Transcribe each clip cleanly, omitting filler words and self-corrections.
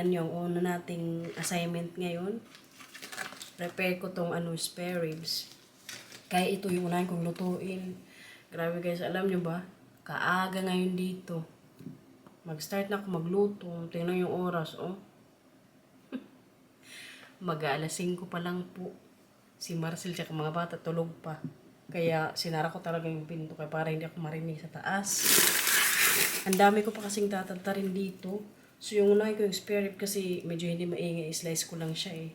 tingnan nyo ang una nating assignment ngayon. Prepare ko tong spare ribs. Kaya ito yung unahin kong lutuin. Grabe guys, alam nyo ba? Kaaga ngayon dito. Mag-start na ako magluto. Tingnan yung oras, oh. Mag-aalas 5 pa lang po. Si Marcel tsaka mga bata tulog pa. Kaya sinara ko talaga yung pinto kaya para hindi ako marinig sa taas. Ang dami ko pa kasing tatantarin dito. So yung unahin ko yung spare rib kasi medyo hindi maingay. Slice ko lang siya eh.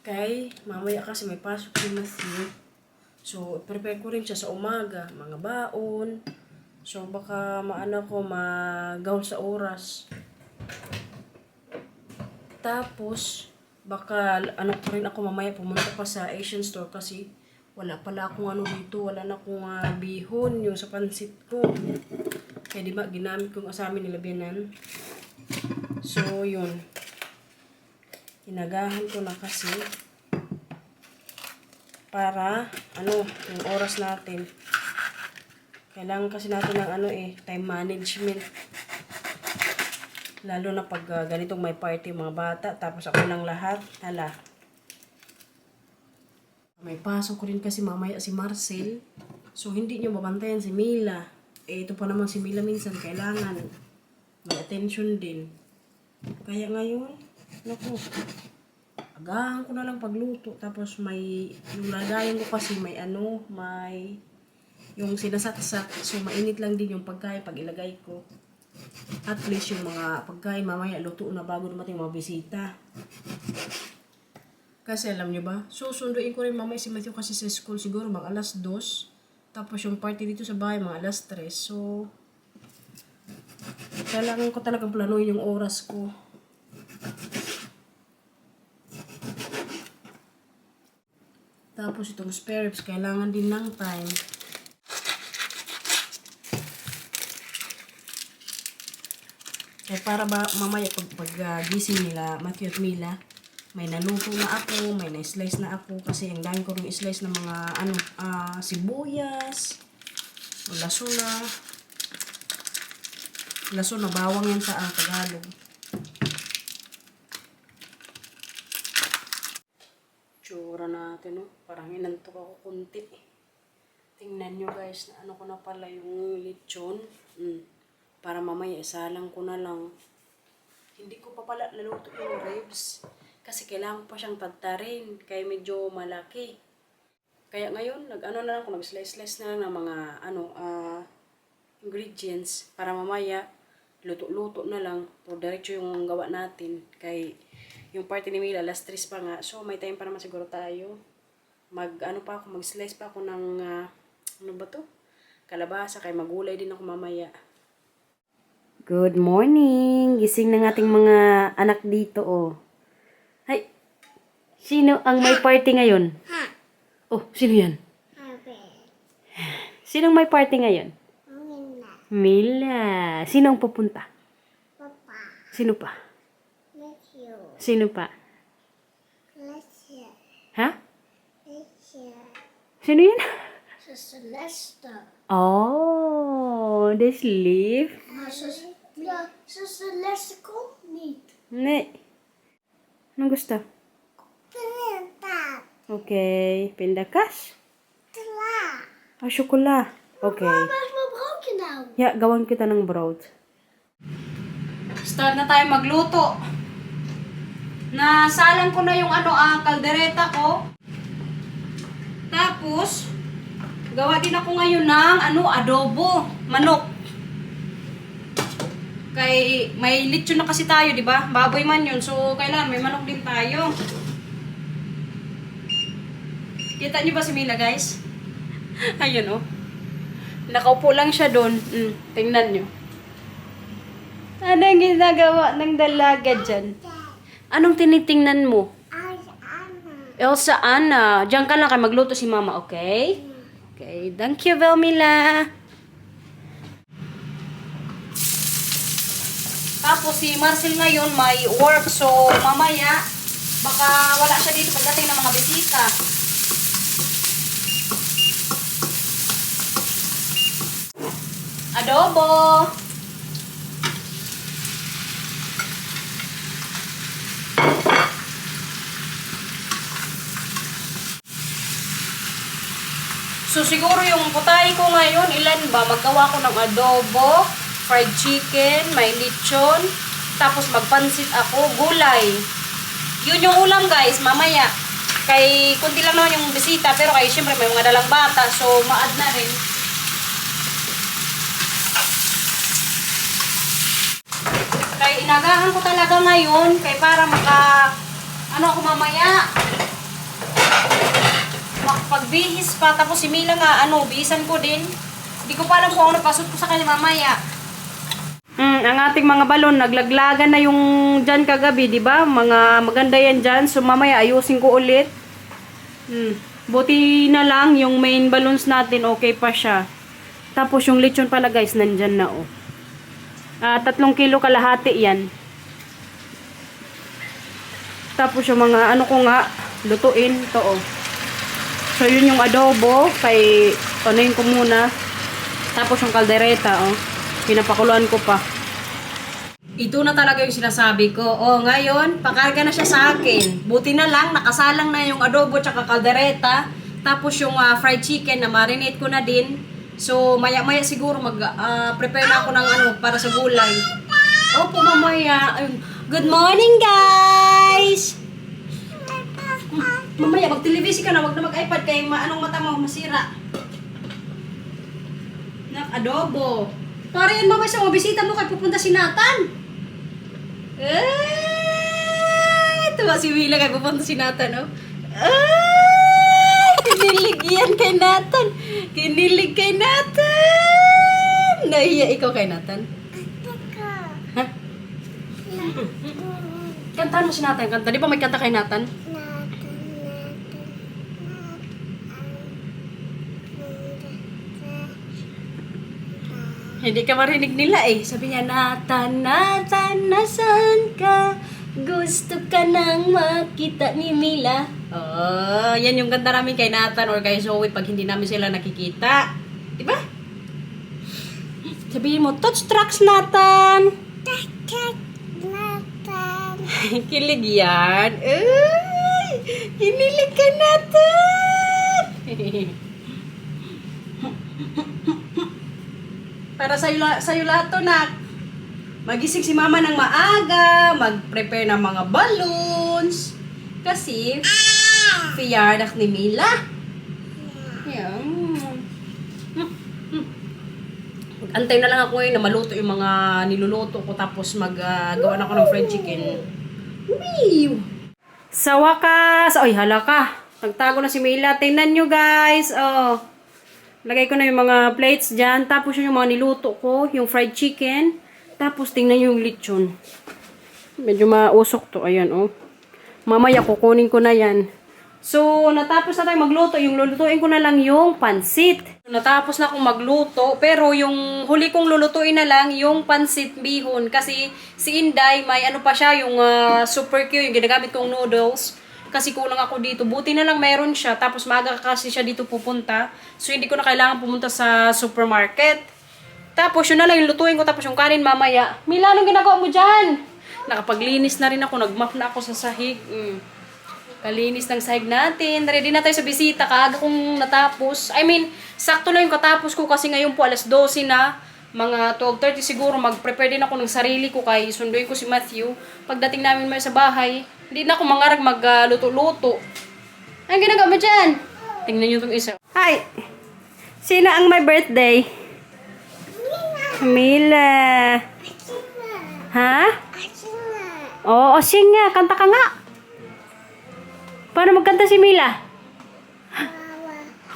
Kay mamaya kasi may pasok si Matthew. So prepare ko rin siya sa umaga. Mga baon. So baka maano ko magawl sa oras. Tapos, baka ano ko rin ako mamaya pumunta pa sa Asian store kasi wala pala akong ano dito, wala na akong bihon yung sa pansit ko. Kaya diba, ginamit ko sa amin nilabyanan. So, yun. Inagahan ko na kasi para, yung oras natin. Kailangan kasi natin ng time management. Lalo na pag ganitong may party mga bata, tapos ako lang lahat, hala. May pasok ko rin kasi mamaya si Marcel. So, hindi nyo babantayan si Mila. Ito pa naman si Mila minsan, kailangan may attention din. Kaya ngayon, naku, agahan ko na lang pagluto. Tapos yung lagayan ko kasi may yung sinasaksak. So, mainit lang din yung pagkain pag ilagay ko. At least yung mga pagkain mamaya luto na bago dumating mga bisita. Kasi alam nyo ba, susunduin ko rin mamaya si Matthew kasi sa school siguro mga alas 2. Tapos yung party dito sa bahay mga alas 3. So, kailangan ko talagang planuhin yung oras ko. Tapos itong spare ribs, kailangan din ng time. Eh para ba mamaya pag gising nila, Matthew at Mila, may naluto na ako, may na-slice na ako kasi ang dami ko rin slice ng mga sibuyas, laso na bawang yan sa Tagalog. Tsura natin, no? Parang inantok ako kunti. Tingnan nyo guys, na ko na pala yung lechon. Para mamaya isalang ko na lang. Hindi ko pa pala naluto yung ribs. Kasi kailangan pa siyang tadtarin. Kaya medyo malaki. Kaya ngayon, na lang ako, nag-slice na lang ng mga ingredients. Para mamaya, luto-luto na lang. O diretso yung gawa natin. Kaya yung party ni Mila, alas 3 pa nga. So may time pa naman siguro tayo. Mag-slice pa ako ng, kalabasa. Kaya magulay din ako mamaya. Good morning! Gising ng ating mga anak dito, oh. Hay! Sino ang may party ngayon? Oh, sino yan? Sinong may party ngayon? Mila. Sino ang pupunta? Papa. Sino pa? Matthew. Sino pa? Celeste. Ha? Celeste. Sino yan? Si Celeste. Oh, they sleep. Si Celeste komt niet. Nee. Anong gusto? Pinta. Okay. Pindakas? Tla. Chocola. Okay. Waar is mijn broodje nou? Ya, gawan kita ng brood. Start na tayo magluto. Nasalang ko na yung kaldereta ko. Tapos, gawa din ako ngayon ng adobo, manok. Kay may lechon na kasi tayo, di ba? Baboy man yun. So, kailangan may manok din tayo. Kita niyo ba si Mila, guys? Ayun, oh. Nakaupo lang siya doon. Tingnan nyo. Anong ginagawa ng dalaga dyan? Anong tinitingnan mo? Elsa Anna. Diyan ka lang kayo magluto si Mama, okay? Okay. Thank you, Velmila. Tapos si Marcel ngayon may work. So, mamaya, baka wala siya dito pagdating ng mga bisita. adobo. So siguro yung putay ko ngayon, ilan ba? Maggawa ko ng adobo, fried chicken, may lechon, tapos magpansit ako, gulay. Yun yung ulam guys, mamaya. Kay kunti lang naman yung bisita, pero kay syempre may mga dalang bata, so ma-add na rin. Kay inagahan ko talaga ngayon, kay para ano ako mamaya. Pagbihis pa, tapos si Mila nga, bihisan ko din. Hindi ko pa alam kung ano pasot ko sa kanya mamaya. Ang ating mga balon, naglaglagan na yung dyan kagabi, di ba? Maganda yan dyan. So mamaya ayusin ko ulit. Buti na lang, yung main balloons natin, okay pa siya. Tapos yung lechon pala guys, nandyan na oh. 3 kilo kalahati yan. Tapos yung mga ano ko nga, lutuin to oh. So, yun yung adobo. Kay, panuin ko muna. Tapos yung kaldereta, oh. Pinapakuluan ko pa. Ito na talaga yung sinasabi ko. Oh, ngayon, pakarga na siya sa akin. Buti na lang, nakasalang na yung adobo tsaka kaldereta. Tapos yung fried chicken na marinate ko na din. So, maya-maya siguro mag-prepare na ako ng para sa gulay. Opo, mamaya. Good morning, guys! Mamaya, mag-televisi ka na, wag na mag-iPad kay anong mata mo, masira. Adobo. Para yan mamaya sa mga bisita mo kay pupunta si Nathan. Tuwa si Wila kay pupunta si Nathan, oh. Kinilig yan kay Nathan. Kinilig kay Nathan. Nahiya ikaw kay Nathan. Ha? Kantahan mo si Nathan, kanta. Di ba may kanta kay Nathan? Hindi ka marinig nila eh. Sabi niya, Nathan, Nathan, nasaan ka? Gusto ka nang makita ni Mila. Oh, yan yung ganda namin kay Nathan or kay Zoe pag hindi namin sila nakikita. Diba? Sabihin mo, touch tracks, Nathan. Nathan. Kilig yan. Ay, kinilig ka, Nathan. Para sa'yo lahat to, nak. Magising si mama ng maaga, mag-prepare ng mga balloons. Kasi, fiyarak ni Mila. Yan. Antay na lang ako ngayon na maluto yung mga niluluto ko tapos maggawa na ako ng fried chicken. Wee! Sa wakas, ay hala ka. Nagtago na si Mila. Tingnan nyo guys. Oh. Lagay ko na yung mga plates dyan. Tapos yung mga niluto ko, yung fried chicken. Tapos tingnan nyo yung lechon. Medyo mausok to. Ayan, oh. Mamaya kukunin ko na yan. So, natapos na tayo magluto. Yung lulutuin ko na lang yung pansit. Natapos na akong magluto. Pero yung huli kong lulutuin na lang yung pansit bihon. Kasi si Inday, may ano pa siya, yung super Q, yung ginagamit kong noodles. Kasi kulang ako dito. Buti na lang meron siya. Tapos maaga kasi siya dito pupunta. So, hindi ko na kailangan pumunta sa supermarket. Tapos, yun na lang yung lutuin ko. Tapos, yung kanin mamaya. Mila, anong ginagawa mo dyan? Nakapaglinis na rin ako. Nagmap na ako sa sahig. Kalinis ng sahig natin. Ready na tayo sa bisita. Kaaga kong natapos. I mean, sakto lang yung katapos ko. Kasi ngayon po, alas 12 na. Mga 12:30 siguro. Mag-prepare din ako ng sarili ko. Kay sunduin ko si Matthew. Pagdating namin sa bahay, hindi na ako mangarag magluto-luto. Anong ginagawa mo dyan? Tingnan nyo itong isa. Hi! Sino ang may birthday? Mila. Ha? Oo, sing nga. Kanta ka nga. Paano magkanta si Mila?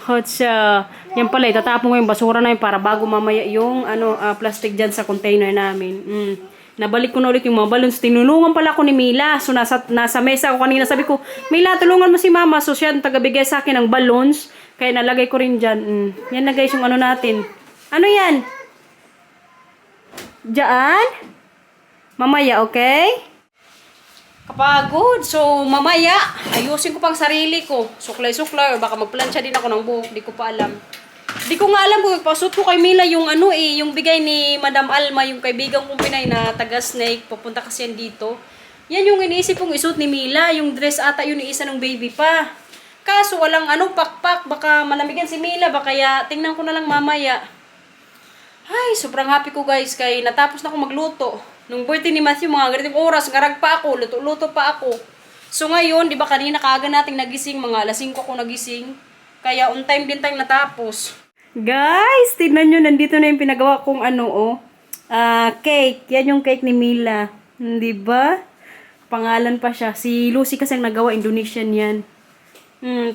Hotsa. Yan pala, itatapon ko yung basura na yun para bago mamaya yung plastic dyan sa container namin. Nabalik ko na ulit yung mga balloons. Tinulungan pala ako ni Mila. So, nasa mesa ako kanina. Sabi ko, Mila, tulungan mo si Mama. So, siya tagabigay sa akin ng balloons. Kaya nalagay ko rin dyan. Yan na guys yung ano natin. Ano yan? Diyan? Mamaya, okay? Kapagod. So, mamaya, ayusin ko pang sarili ko. Suklay-suklay. Or baka magplansya din ako ng buhok. Di ko pa alam. Di ko nga alam kung ipasot ko kay Mila yung ano yung bigay ni Madam Alma, yung kaibigan kong Pinay na taga Snake, papunta kasi yan dito. Yan yung iniisip kong isuot ni Mila, yung dress ata yun ni isa ng baby pa. Kaso walang pakpak, baka malamigan si Mila, baka kaya tingnan ko na lang mamaya. Ay, sobrang happy ko guys, kay natapos na ako magluto. Nung birthday ni Matthew, mga ganitong oras, ngarag pa ako, luto-luto pa ako. So ngayon, di ba kanina kaaga nating nagising, mga alas 5 ako nagising. Kaya on time din tayong natapos. Guys, tignan nyo, nandito na yung pinagawa kong cake. Yan yung cake ni Mila. Di ba? Pangalan pa siya. Si Lucy kasi ang nagawa, Indonesian yan.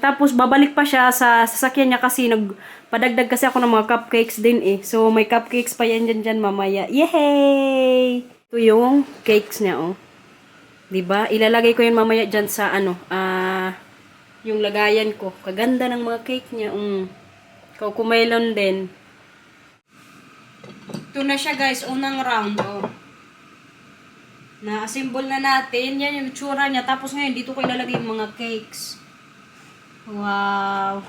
Tapos babalik pa siya sa sasakyan niya kasi nagpadagdag kasi ako ng mga cupcakes din eh. So may cupcakes pa yan dyan mamaya. Yay! Ito yung cakes niya oh. 'Di ba? Ilalagay ko yun mamaya dyan sa yung lagayan ko. Kaganda ng mga cake niya. Kukumelon din. Ito na siya guys, unang round oh. Na-assemble na natin. Yan yung tsura niya. Tapos ngayon dito ko ilalagay yung mga cakes. Wow.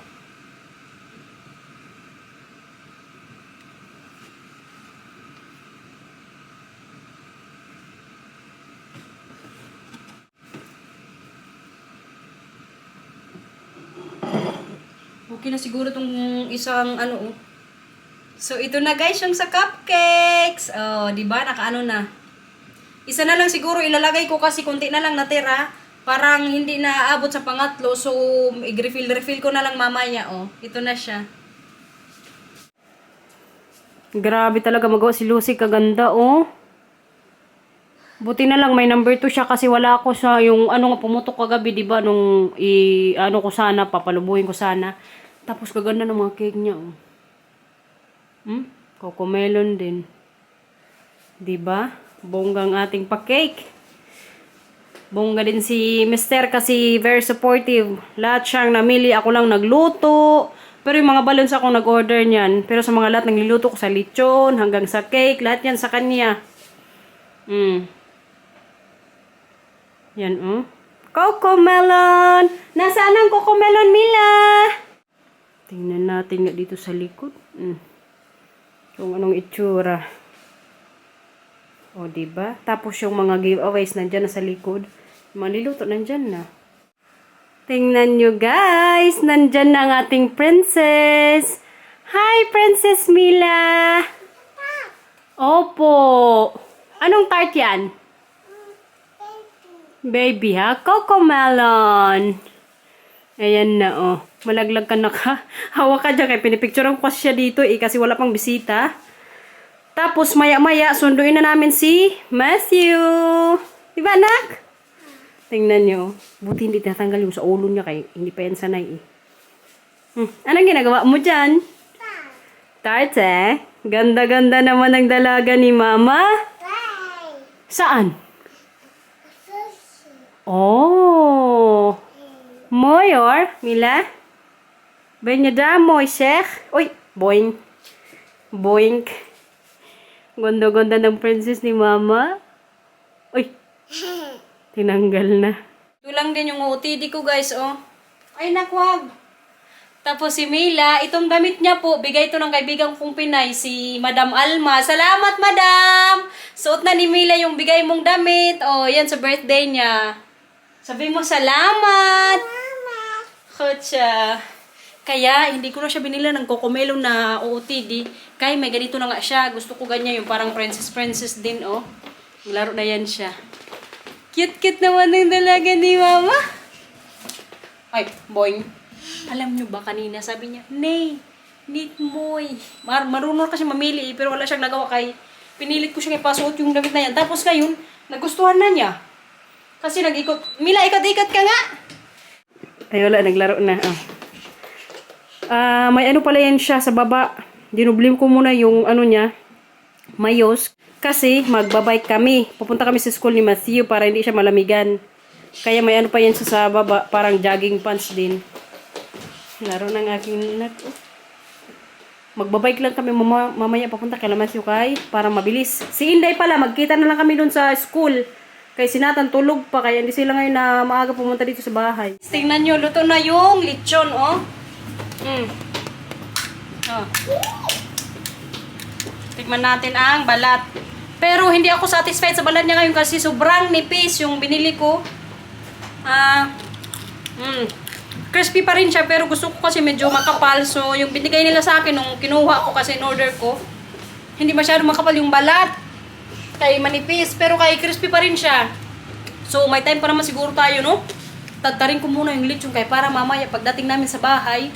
Okay na siguro tong isang So ito na guys yung sa cupcakes. Oh, 'di ba? Nakaano na. Isa na lang siguro ilalagay ko kasi konti na lang natira. Parang hindi na aabot sa pangatlo. So i-refill ko na lang mamaya oh. Ito na siya. Grabe talaga magawa si Lucy, kaganda oh. Buti na lang may number 2 siya kasi wala ako sa yung pumutok kagabi, 'di ba? Nung ko sana, papalubuhin ko sana. Tapos kaganda ng mga cake niya oh. Cocomelon din. 'Di ba? Bonggang ating pa-cake. Bongga din si Mister kasi very supportive. Lahat siyang namili, ako lang nagluto. Pero yung mga balloons ako nag-order niyan. Pero sa mga lahat nagluluto ko sa lechon hanggang sa cake, lahat yan sa kanya. Yan oh. Cocomelon! Nasaan ang Cocomelon, Mila? Tingnan natin nga dito sa likod. Kung anong itsura. O, diba? Tapos yung mga giveaways nandyan na sa likod. Maliluto nandyan na. Tingnan nyo guys. Nandyan na ang ating princess. Hi, Princess Mila. Opo. Anong tart yan? Baby ha? Cocomelon. Ayan na oh. Malaglag ka na ka. Hawak ka dyan. Kaya pinipicturean ko siya dito kasi wala pang bisita. Tapos maya-maya sunduin na namin si Matthew. Diba anak? Tingnan nyo. Buti hindi natanggal yung sa ulo niya kaya hindi pa yan sanay eh. Anong ginagawa mo dyan? Tart eh. Ganda-ganda naman ang dalaga ni Mama. Saan? Oh. Moyor, Mila. Benyadamoy, Sheikh. Uy, boing. Boink. Ganda-ganda ng princess ni Mama. Uy. Tinanggal na. Ito lang din yung OOTD ko guys, oh. Ay, nakwag. Tapos si Mila, itong damit niya po, bigay ito ng kaibigan kong Pinay, si Madam Alma. Salamat, Madam! Suot na ni Mila yung bigay mong damit. Oh, yan sa birthday niya. Sabi mo, salamat! Kutsa. Kaya, hindi ko na siya binila ng Cocomelon na OOTD. Kaya may ganito na nga siya. Gusto ko ganyan, yung parang princess din, oh. Laro na yan siya. Cute-cute naman ng dalaga ni Mama. Ay, boing. Alam nyo ba kanina, sabi niya, Nay, need moy. Marunong kasi mamili pero wala siyang nagawa kay pinilit ko siya ipasuot yung damit na yan. Tapos ngayon, nagustuhan na niya. Kasi nag-ikot. Mila, ikot-ikot ka nga. Ay, wala, naglaro na. May pala yan siya sa baba. Dinublim ko muna yung niya, mayos. Kasi magbabike kami. Pupunta kami sa school ni Matthew para hindi siya malamigan. Kaya may pa yan sa baba, parang jogging pants din. Laro ng aking anak. Magbabike lang kami mamaya papunta kay Matthew para mabilis. Si Inday pala, magkita na lang kami dun sa school. Kay si Nathan tulog pa, kaya hindi sila ngayon na maaga pumunta dito sa bahay. Tingnan nyo, luto na yung lechon, oh. Oh. Tikman natin ang balat. Pero hindi ako satisfied sa balat niya ngayon kasi sobrang nipis yung binili ko. Crispy pa rin siya pero gusto ko kasi medyo makapal. So yung binigay nila sa akin nung kinuha ko kasi in order ko, hindi masyadong makapal yung balat. Kay manipis pero kay crispy pa rin siya. So may time pa naman siguro tayo, no? Tatarin ko muna yung lechon kaya para mamaya pagdating namin sa bahay,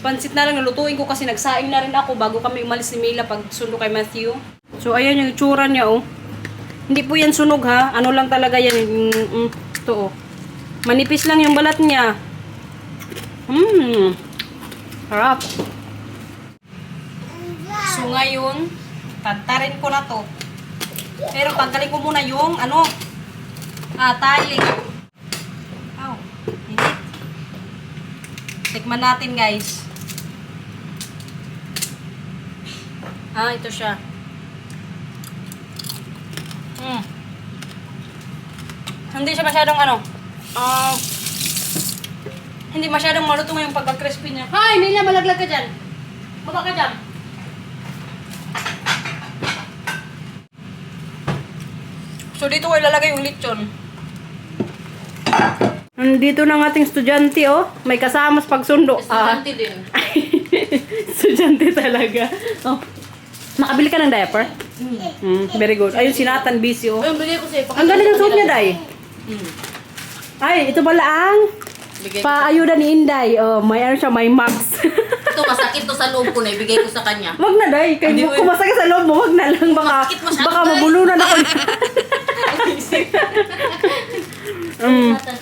pansit na lang nalutuin ko kasi nagsaing na rin ako bago kami umalis ni Mila pag sundo kay Matthew. So ayan yung itsura niya, oh. Hindi po yan sunog, ha. Ano lang talaga yan. Ito, oh. Manipis lang yung balat niya. Harap. So ngayon, tatarin ko na to. Pero tanggalin ko muna yung tali. Ow, init. Tikman natin, guys. Ito siya. Hindi siya masyadong hindi masyadong malutong yung pagka-crispy niya. Hi, Mila, malaglag ka dyan. Baba ka dyan. So, dito ko ilalagay yung lechon. Nandito na ang ating estudyante, oh. May kasama sa pagsundo. Estudyante din. Estudyante talaga. Oh. Nakabili ka ng diaper? Very good. Ayun, si Nathan busy, oh. Ayun, bigay ko sa'yo. Ang galing ng suot niya, Day. Ay, ito pala ang paayuda ni Inday. Oh, may siya, may max. Ito, masakit to sa loob ko na. Ibigay ko sa kanya. Wag na, Day. Kaya kung masakit sa loob mo, wag na lang. Masakit masyado, Baka Day. mabulunan ako.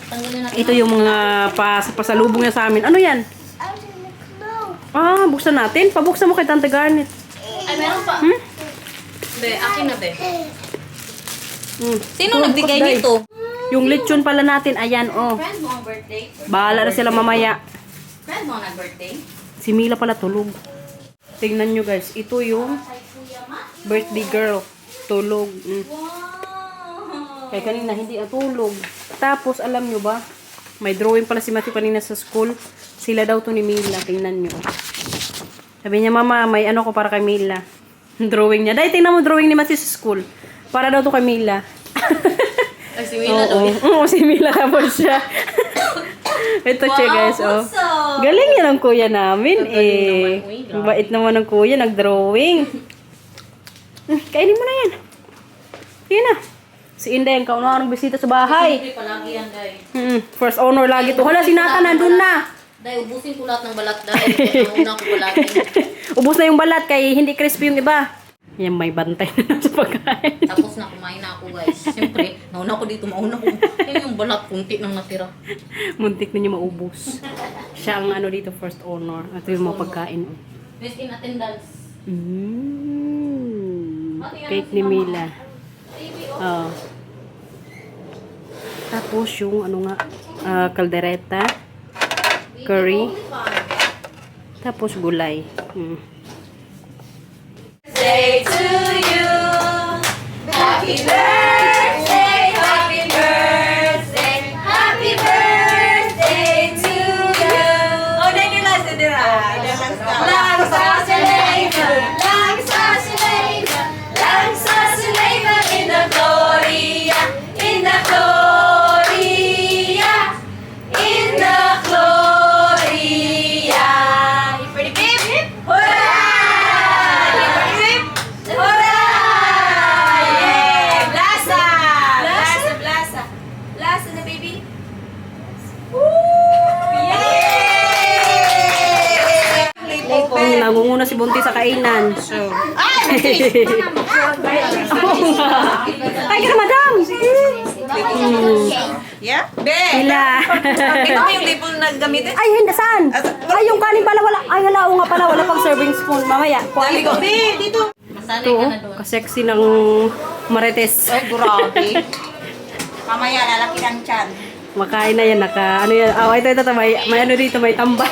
Tanggalin natin. Ito yung mga pasalubong niya sa amin. Ano yan? Buksan natin. Pabuksan mo kay Tante Garnet. Ay, meron pa. Be, akin na, be. Sino Puro nagbigay bukas, Day. nito? Yung lechon pala natin, ayan, oh. Friend mo ang birthday? Bahala na sila mamaya. Friend mo ang nag-birthday? Si Mila pala tulog. Tingnan nyo, guys. Ito yung birthday girl. Tulog. Wow! Kaya kanina hindi natulog. Tapos, alam nyo ba? May drawing pala si Matthew kanina sa school. Sila daw to ni Mila. Tingnan nyo. Sabi niya, Mama, may ano ko para kay Mila. Drawing niya. Dahil tingnan mo drawing ni Matthew sa school. Para daw to kay Mila. Ay, si Mila daw. Oo, si Mila tapos siya. Ito siya, guys, oh. Galing yan ang kuya namin, eh. Ang bait naman ng kuya, nag-drawing. Kainin mo na yan. Yan na. Si Inday ang kaunang bisita sa bahay. Siyempre, palagi yan, Day. First owner lagi to. Hala, si Nathan nandun na. Day, ubusin ko lahat ng balat, Day. Nauna ko palagi. Ubus na yung balat kay hindi crispy yung iba. Yan, may bantay na sa pagkain. Tapos na, kumain na ako, guys. Siyempre, nauna ko dito, mauna ko. Yan yung balat, kunti nang natira. Muntik na niya maubos. Siya ang dito, first owner. Ito yung mga pagkain. Best in attendance. Cake ni Mila. Oh. Tapos yung kaldereta, curry, tapos gulay. Say to you, happy birthday, happy birthday, happy birthday to you. Oh, thank you, Lasa Dira. Lang sa Sinayba, lang sa Sinayba, lang sa Sinayba, in the Gloria, in the Gloria, in the Gloria. Pretty hip, hip, hurrah! Nangunguna si Bunti sa kainan. So. Ay, ka na, madam! Yeah? Be! Sila. Ito mo yung label na gamitin? Ay, hindi, saan? Ay, yung kanin pala, wala. Ay, hala, oo nga pala, wala pang serving spoon. Mamaya, kuhain ko. Be, dito. Masanay Ito, ka na doon. kasexy ng Marites. Ay, grabe. Mamaya, lalaki ng tiyan. Makain na yan, ano yan? Oh, ito, may ano dito, may tambay.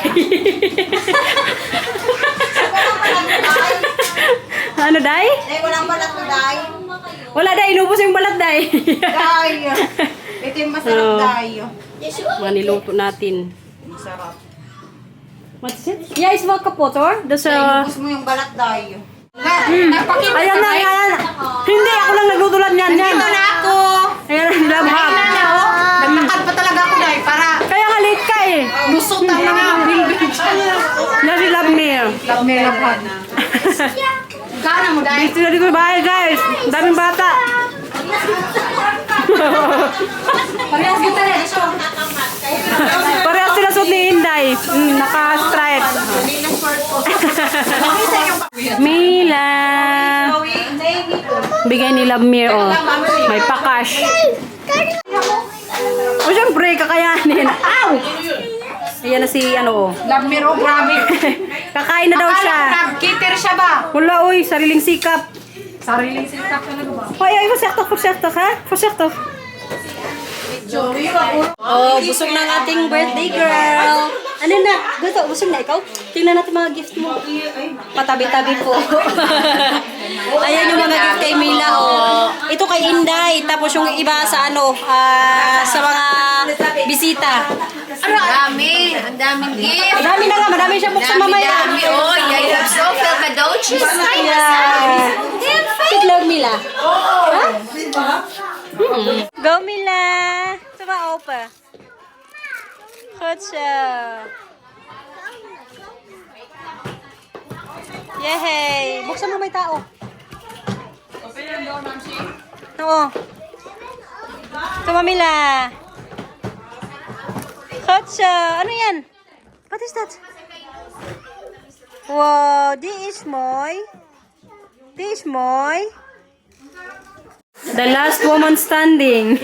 Ano, Day? Day, walang balat na, Day. Wala, Day. Inubos yung balat, Day. Day. Ito yung masarap, Oh. Day. Mga niluto natin. Masarap. What's it? Yeah, it's vodka water. There's a... Ubus mo yung balat dayo. Ayan na, ayan. Hindi, ako lang naglutulad niyan. Yan. Ito na ako. Ayan, labhag. Nagmakad pa talaga ako dahil para Kaya nga late ka eh. lusot ang mga bilbil. Nasi love me. May labhan. Gana mo dahil. Dito na dito bahay guys. Ang daming bata. Parehas kita na. So, Parehas sila suot ni Inday. Naka-stripe. Mila. Bigay ni Love Mir, oh. May pakash. O, syempre, kakayanin. Ow! Ayan na si, ano, oh. love me, oh, grabe. Kakain na daw siya. Kitter siya ba? Wala, uy. Sariling sikap. Sariling sitak ka na ba? Hoy, ay, pasaktok, ha? Pasaktok. Oh, busog ng ating birthday girl. Ano na? Gusto, busog na ikaw? Tingnan natin mga gift mo. Patabi-tabi po. Ayan yung mga gift kay Mila, oh. Ito kay Inday, tapos yung iba sa ano, sa mga bisita. Dami. Ang daming gift. Madami na nga, madami siya buksan mamaya. Oh, I love so Filcadoches. Yeah. Sitlog, Mila. Ha? Go, Mila. Tumao pa. Kutsa. Yehey! Buksan mo may tao. Oo. Tuma, Mila. Kutsa. Ano yan? What is that? Wow, di is moy. Di is moy. The last woman standing.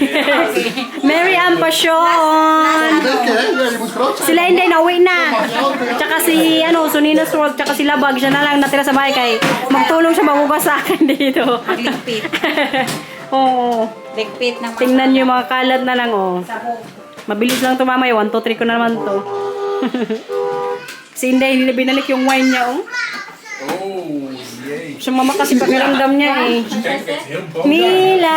Mary Ann Pasyon. Sila hindi nauwi na. Tsaka si Sunina Sword, tsaka si Labag, siya na lang natira sa bahay kay magtulong siya mabugas sa akin dito. Ligpit. Oo. Ligpit ng Tingnan niyo yung mga kalat na lang, oh. Mabilis lang to mamaya. 1, 2, 3 ko na naman to. Si Inday, hindi na binalik yung wine niya, oh. Oh, yay. Siya mama kasi pakiramdam niya, eh. Mila!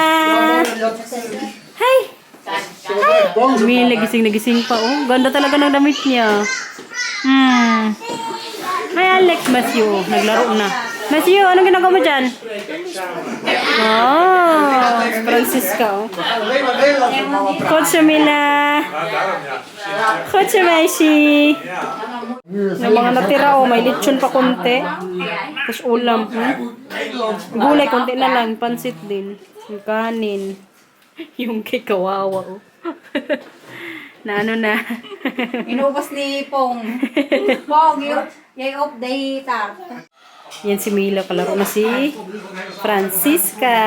Hi! Mila, gising na gising pa, oh. Ganda talaga ng damit niya. Hi, Alex, Matthew. Naglaro na. Matthew, anong ginagawa mo dyan? Oh, Francisca, oh. Coach Mila. Coach Messi. Yung mga natira, oh, may lechon pa konti. Tapos ulam. Gulay, konti na lang. Pansit din. Yung kanin. Yung kay kawawa, oh. Na ano na. Inubos ni Pong. Pong, yay of the tart. Yan si Mila, kalaro na si Francisca.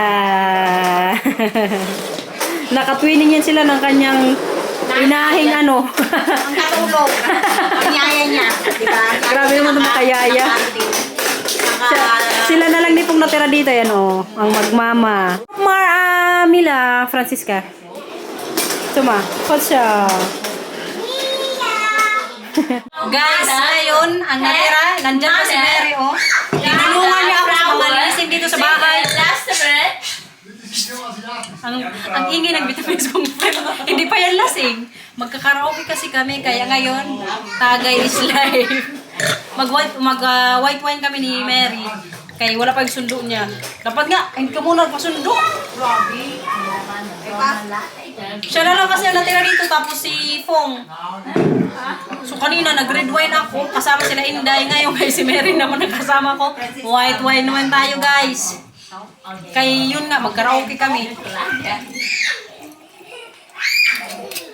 Nakatwining yan sila ng kanyang inahing ano. Ang katulog. Ang yaya niya. Diba? Grabe naman itong makayaya. Sila na lang ni pong natira dito, yan oh, ang magmama. Mila, Francisca. Tuma, hot siya. Guys, ngayon, ang natira, nandyan pa si Mary, oh. Tinulungan niya ako sa mga linisin dito sa bahay. Ang ingay ng vitamins kong friend. Hindi pa yan lasing. Magkakaraoke kasi kami, kaya ngayon, tagay is live. Mag-white wine kami ni Mary. Kaya wala pa yung sundo niya. Dapat nga, hindi ka muna pasundo. Siya na lang kasi ang natira dito, tapos si Fong. So kanina, nag-red wine ako, kasama sila Inday. Ngayon kay si Mary naman nakasama ko. White wine naman tayo, guys. Kaya yun nga, mag-karaoke kami.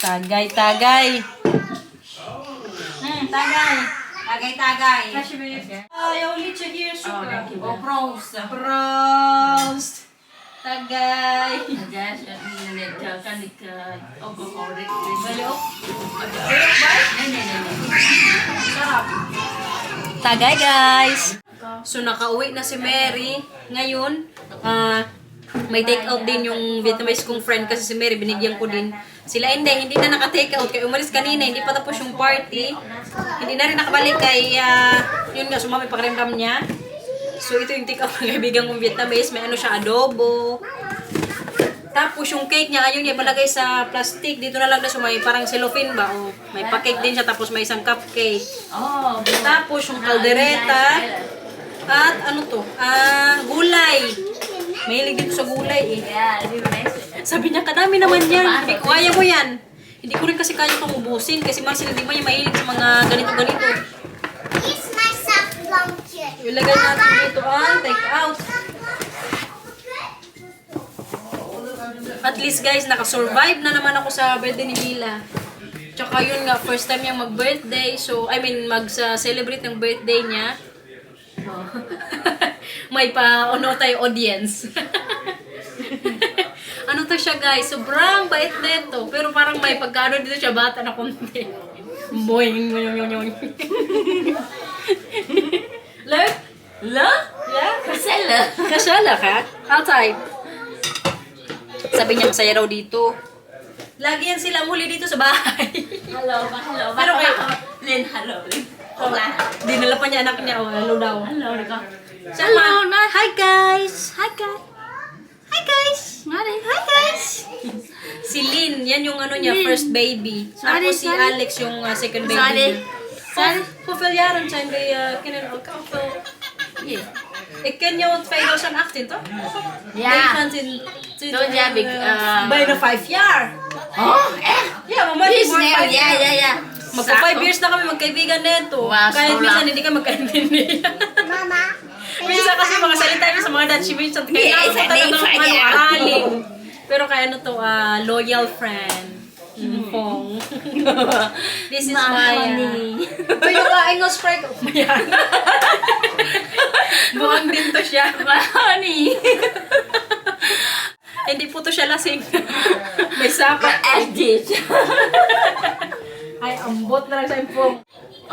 Tagay, tagay. Tagay. Tagay-tagay. Ayaw litsa here, sugar. Oh, pros. Prost. Tagay. Tagay, guys. So, nakauwi na si Mary. Ngayon, may take out din yung Vietnamese kong friend kasi si Mary, binigyan ko din. Sila hindi na naka-take out. Kaya umalis kanina, hindi pa tapos yung party. Hindi na rin nakabalik kay, yun nga, sumami pakiramdam niya. So, ito yung take out ng kaibigan kong Vietnamese. May ano siya, adobo. Tapos yung cake niya, ayaw niya palagay sa plastic. Dito na lang na may parang cellophane ba? O, may pa-cake din siya, tapos may isang cupcake. Oh, Tapos yung kaldereta. At ano to? Gulay. Mahilig dito sa gulay eh. yeah, nice. Sabi niya, kadami naman yan. Hindi ko kaya mo yan. Hindi ko rin kasi kaya itong ubusin. Kasi Marcel, hindi ba yung mahilig sa mga ganito-ganito. Kiss myself, blanket. Ilagay natin dito ang take out. At least guys, nakasurvive na naman ako sa birthday ni Mila. Tsaka yun nga, first time niya mag-birthday. So, I mean, mag-celebrate ng birthday niya. Oh. May pa-ano tayo audience. Ano to siya guys? Sobrang bait nito. Pero parang may pagkano dito siya bata na konti. Boing, boing, boing, boing. Look? Look? Yeah? Kasela. Kasala ka? Outside. Sabi niya masaya raw dito. Lagi yan sila muli dito sa bahay. Hello, hello. Pero kayo, Lin, hello, Lin. Hola. Dinala pa niya anak niya. Oh, hello daw. Hello, Rico. Hello, hi guys. Hi guys. Hi guys. Hi guys. Si Lynn, yan yung ano niya, first baby. Tapos si Alex yung second baby niya. Hoeveel jaren zijn de kinderen elkaar? Yeah. Ik ken jou 2018, toch? Ja. 19, Toen heb ik... bijna 5 jaar. Oh, echt? Ja, mama, Is more now, 5 ja, ja, ja. Magpa 5 years na kami magkaibigan nito. Wow, Kahit so minsan lang. hindi ka magkaintindihan. Mama. Minsan kasi mga salita yun sa mga Dutch, minsan kailangan Yes, mo talagang I think, ano, yeah. aralin. Pero kaya ano to, loyal friend. Pong. This is my... Ito yung English friend ko. Mayan. Buwang din to siya. Honey. Hindi po to siya lasing. May sapat. Edit. Ay, ambot na lang sa impong.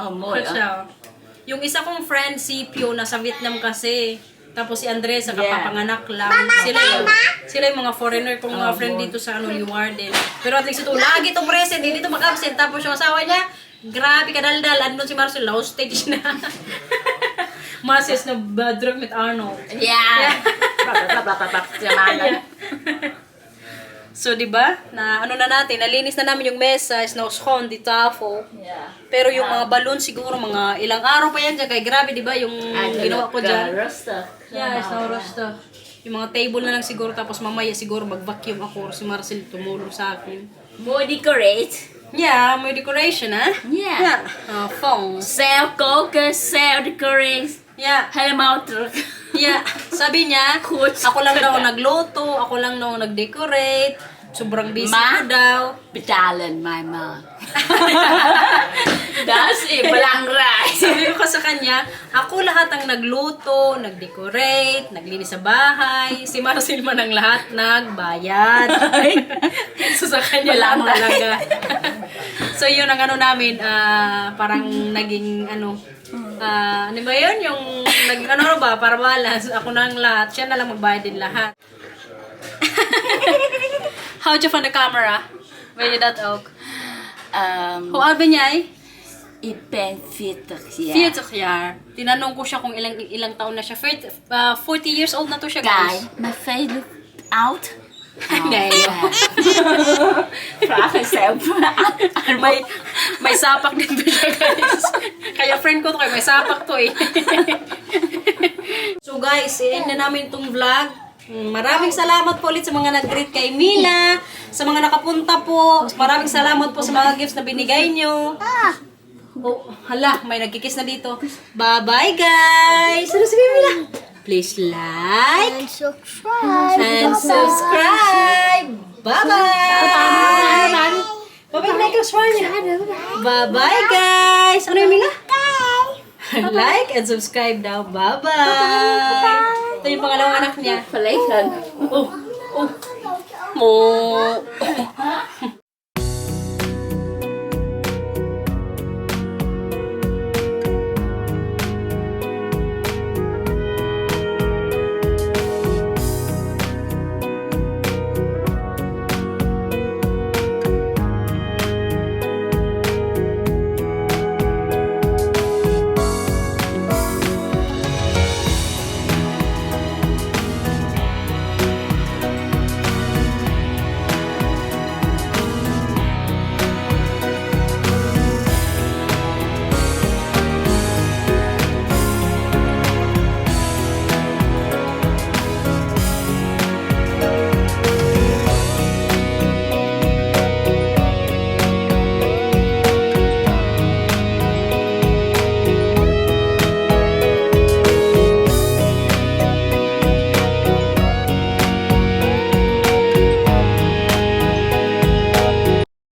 Oh, mo. Siya. Yung isa kong friend, si Pio, nasa Vietnam kasi. Tapos si Andres, sa kapapanganak lang. Sila yung mga foreigner kong mga friend dito sa New Warden. Pero at least ito, lagi itong present, hindi ito mag-absent. Tapos yung asawa niya, grabe kadaldal. Andun si Marcel, low stage na. Masis na drug with Arnold. Yeah. Yeah. So, di ba? Na ano na natin, nalinis na namin yung mesa, snow-scone, di tafel. Yeah. Pero yung mga balloon siguro mga ilang araw pa yan dyan. Kaya grabe, di ba? Yung ginawa ko dyan. Yeah, snow roster. Yung mga table na lang siguro. Tapos mamaya siguro mag-vacuum ako. Si Marcel tumulong sa akin. More decorate. Yeah, may decoration, ha? Yeah. Phones. Sell coke, sell decorate. Yeah. Helemaal terug. Yeah. Sabi niya, ako lang daw nagluto, ako lang daw nag-decorate. Sobrang busy ko daw. Betalen, my mom. Das is belangrijk. Sabi ko sa kanya, ako lahat ang nagluto, nag-decorate, naglinis sa bahay. Si Marcel man ang lahat nagbayad. So sa kanya lang talaga. So yun ang ano namin, parang naging ano ba yun? Yung ano ba, para balance, ako na ang lahat, siya na lang magbayad din lahat. How'd you find the camera? When you that ook? Hoe oud ben jij? Ik ben 40 jaar. 40 jaar. Tinanong ko siya kung ilang taon na siya. 40 years old na to siya, guys. Guy, mijn vele oud. Nee. Vraag jezelf. May sapak din to siya, guys. Kaya friend ko to, may sapak to eh. So guys, i-end na namin itong vlog. Maraming salamat po ulit sa mga nag-greet kay Mila, sa mga nakapunta po. Maraming salamat po sa mga gifts na binigay nyo. Oh, hala, may nagkikiss na dito. Bye-bye, guys! Ano sabihin, Mila? Please like And subscribe. and subscribe. Bye-bye! Bye-bye, like and subscribe. Bye-bye, guys! Ano yung Mila? Like and subscribe daw. Bye-bye! Ito yung pangalawang anak niya. Verlegen. Oh.